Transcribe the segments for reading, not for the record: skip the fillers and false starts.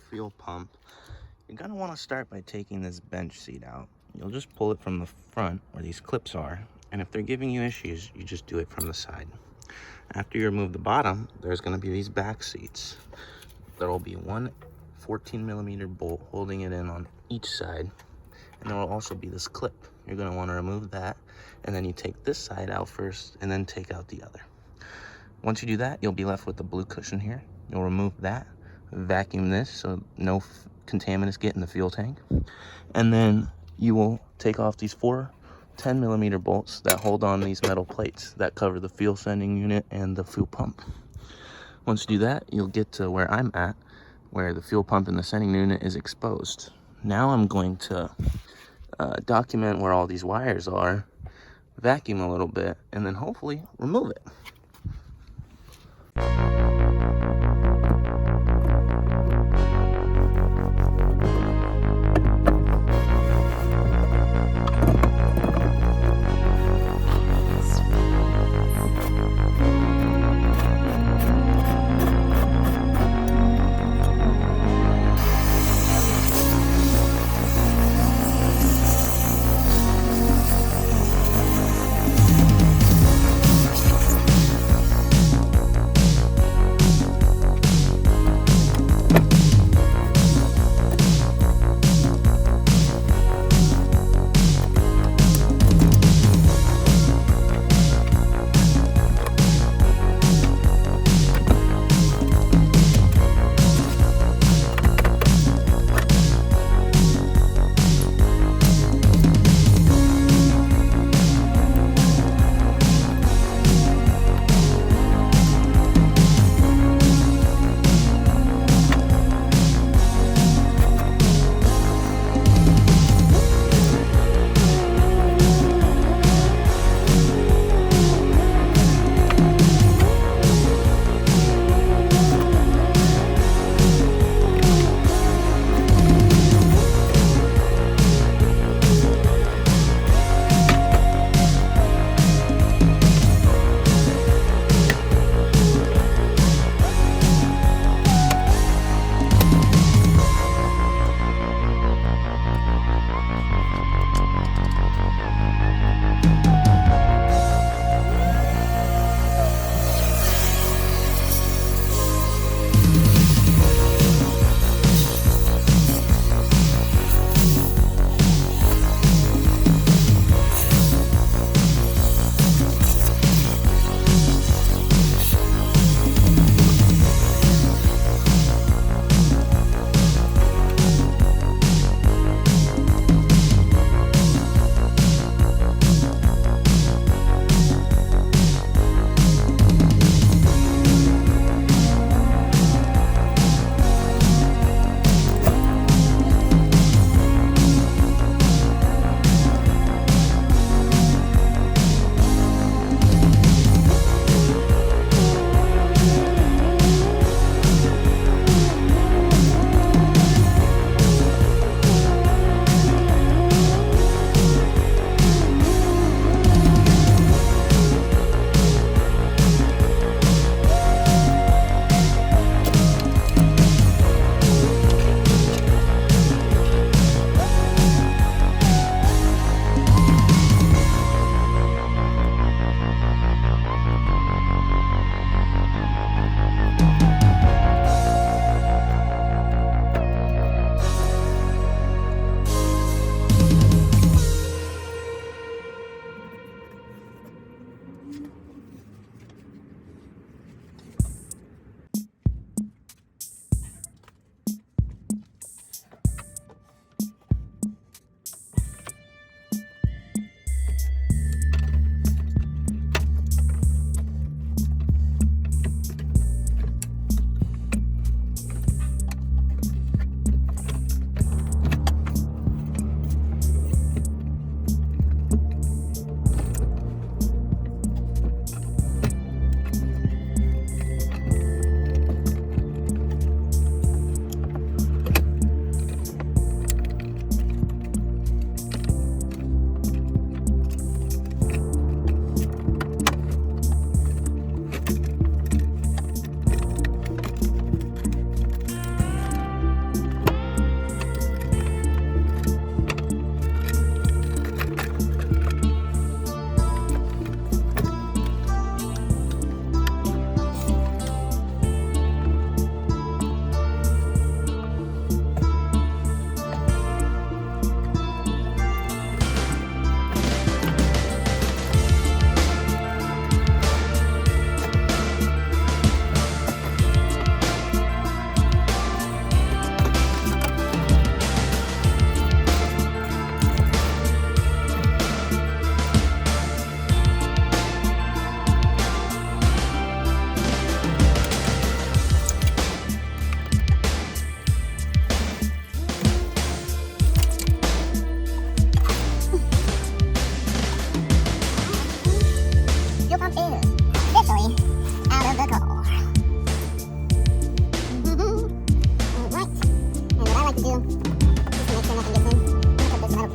fuel pump, you're going to want to start by taking this bench seat out. You'll just pull it from the front where these clips are, and if they're giving you issues, you just do it from the side. After you remove the bottom, there's going to be these back seats. There will be one 14mm bolt holding it in on each side, and there will also be this clip. You're going to want to remove that, and then you take this side out first and then take out the other. Once you do that, you'll be left with the blue cushion here. You'll remove that, vacuum this so no contaminants get in the fuel tank, and then you will take off these four 10mm bolts that hold on these metal plates that cover the fuel sending unit and the fuel pump. Once you do that, you'll get to where I'm at, where the fuel pump and the sending unit is exposed. Now I'm going to document where all these wires are, vacuum a little bit, and then hopefully remove it.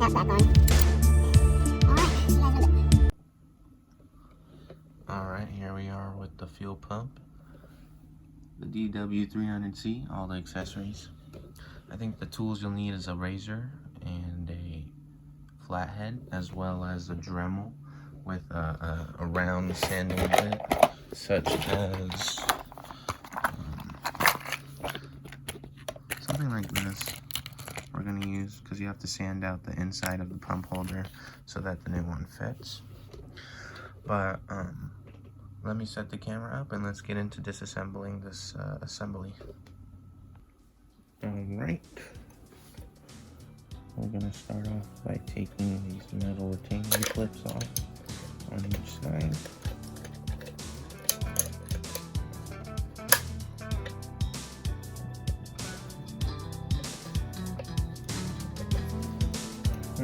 caps back on. Alright, you guys have it. Alright, here we are with the fuel pump. The DW300c, all the accessories. I think the tools you'll need is a razor and a flathead, as well as a Dremel with a round sanding bit, such as something like this. We're going to use, because you have to sand out the inside of the pump holder so that the new one fits. But let me set the camera up and let's get into disassembling this assembly. Alright, we're going to start off by taking these metal retaining clips off on each side.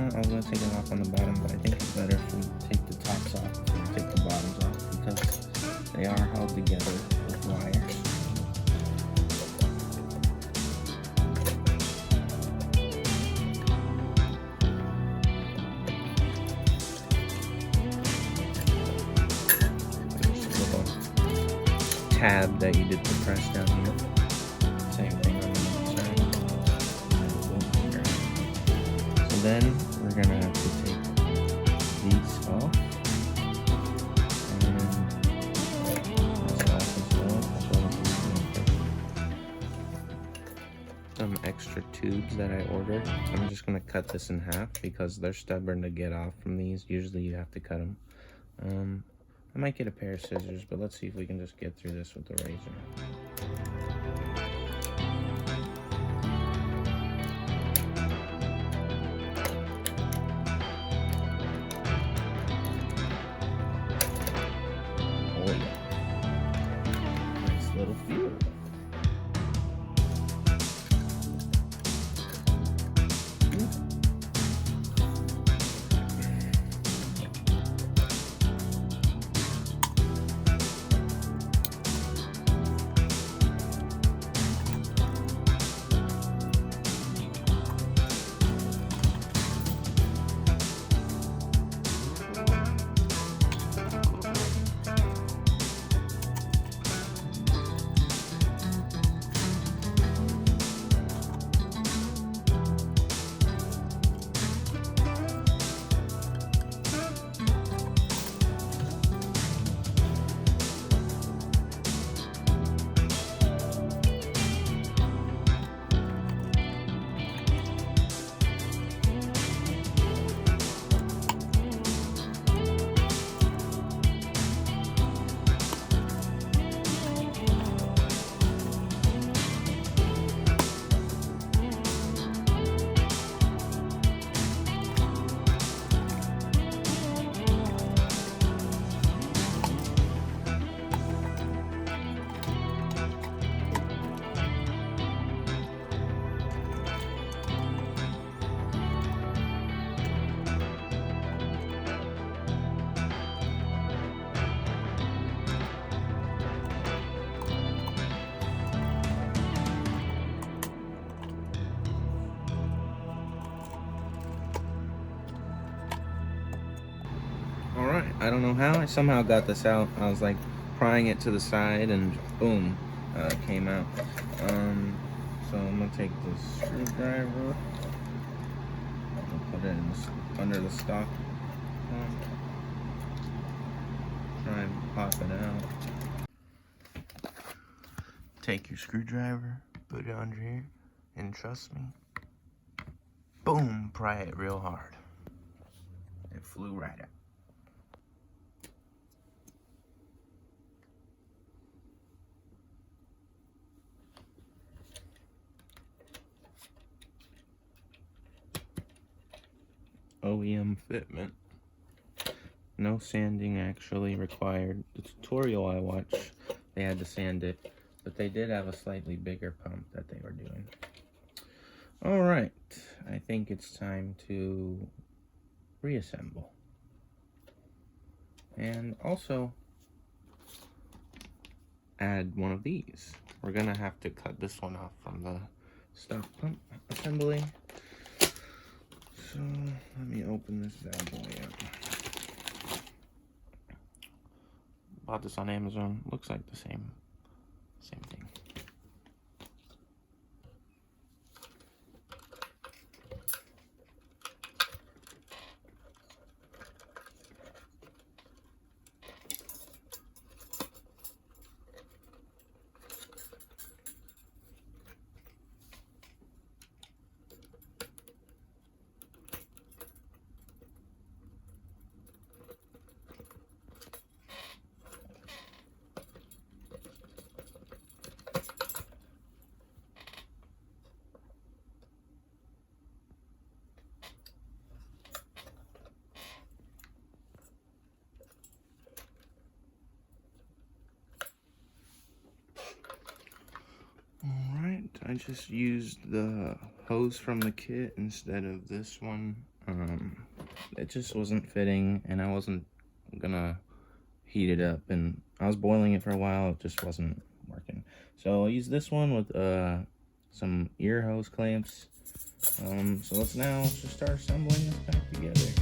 I was going to take it off on the bottom, but I think it's better if we take the tops off and take the bottoms off, because they are held together with wires. Tab that you did to press down here. Same thing on the other side. So then we're gonna have to take these off, and this off as well. Some extra tubes that I ordered. I'm just gonna cut this in half because they're stubborn to get off from these. Usually you have to cut them. I might get a pair of scissors, but let's see if we can just get through this with the razor. Oh yeah. Nice little fuel. Alright, I don't know how, I somehow got this out. I was like prying it to the side and boom, it came out. So I'm going to take this screwdriver, put it in under the stock, try and pop it out. Take your screwdriver, put it under here, and trust me, boom, pry it real hard. It flew right out. OEM fitment. No sanding actually required. The tutorial I watched, they had to sand it, but they did have a slightly bigger pump that they were doing. Alright, I think it's time to reassemble. And also add one of these. We're gonna have to cut this one off from the stock pump assembly. So let me open this bad boy up. Bought this on Amazon. Looks like the same thing. Alright, I just used the hose from the kit instead of this one. It just wasn't fitting, and I wasn't gonna heat it up, and I was boiling it for a while. It just wasn't working. So I'll use this one with some ear hose clamps. So let's now just start assembling this back together.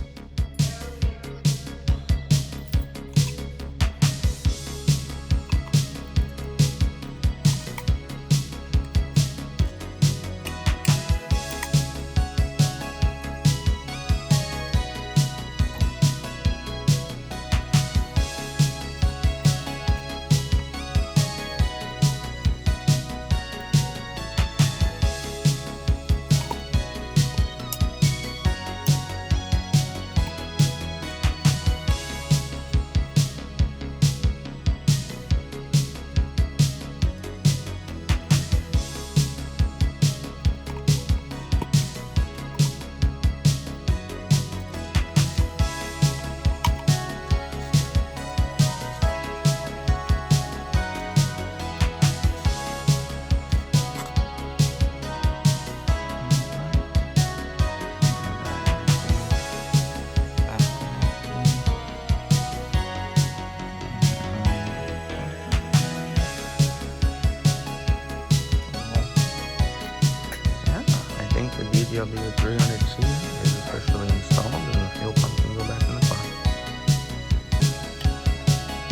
DW300c is officially installed, and the fuel pump can go back in the car.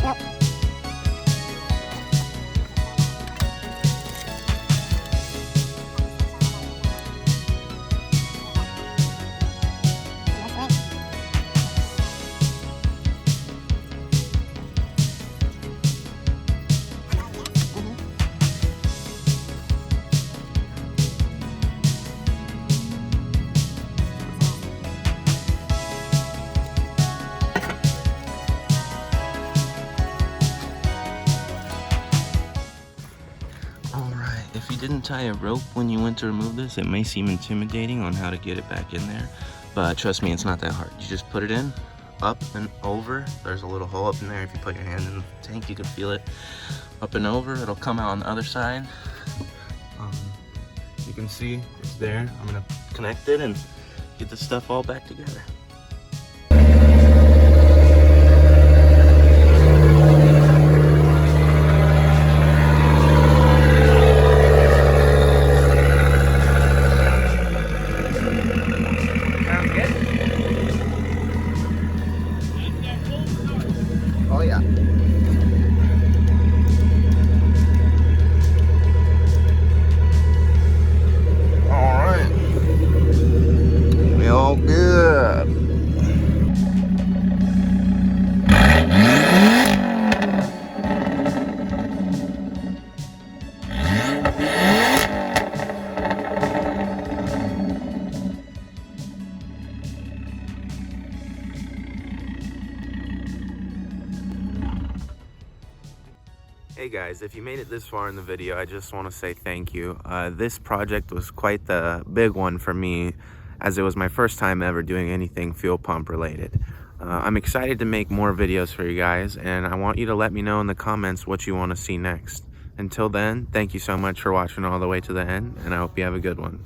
Yep. If you didn't tie a rope when you went to remove this, it may seem intimidating on how to get it back in there, but trust me, it's not that hard. You just put it in, up and over. There's a little hole up in there. If you put your hand in the tank, you can feel it. Up and over, it'll come out on the other side. You can see it's there. I'm gonna connect it and get the stuff all back together. Oh yeah. All right. We all good. Hey guys, if you made it this far in the video, I just want to say thank you. This project was quite the big one for me, as it was my first time ever doing anything fuel pump related. I'm excited to make more videos for you guys, and I want you to let me know in the comments what you want to see next. Until then, thank you so much for watching all the way to the end, and I hope you have a good one.